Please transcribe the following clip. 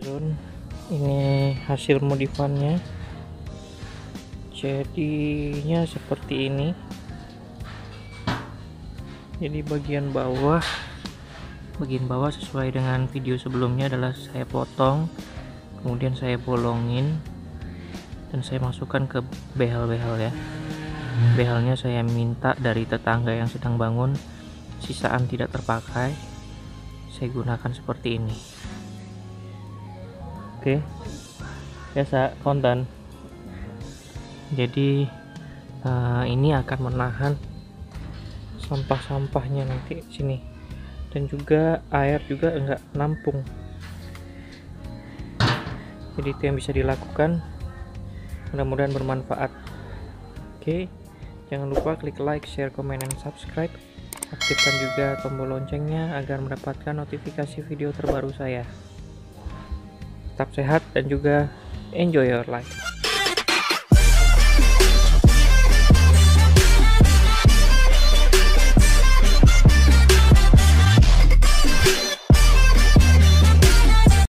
Amazon. Ini hasil modifannya, jadinya seperti ini. Jadi bagian bawah sesuai dengan video sebelumnya adalah saya potong, kemudian saya bolongin dan saya masukkan ke behel-behel ya. Behelnya saya minta dari tetangga yang sedang bangun, sisaan tidak terpakai, saya gunakan seperti ini. Oke, biasa konten. Jadi ini akan menahan sampah-sampahnya nanti sini, dan juga air juga enggak nampung. Jadi itu yang bisa dilakukan, mudah-mudahan bermanfaat. Oke, jangan lupa klik like, share, komen, dan subscribe. Aktifkan juga tombol loncengnya agar mendapatkan notifikasi video terbaru saya. Tetap sehat dan juga enjoy your life.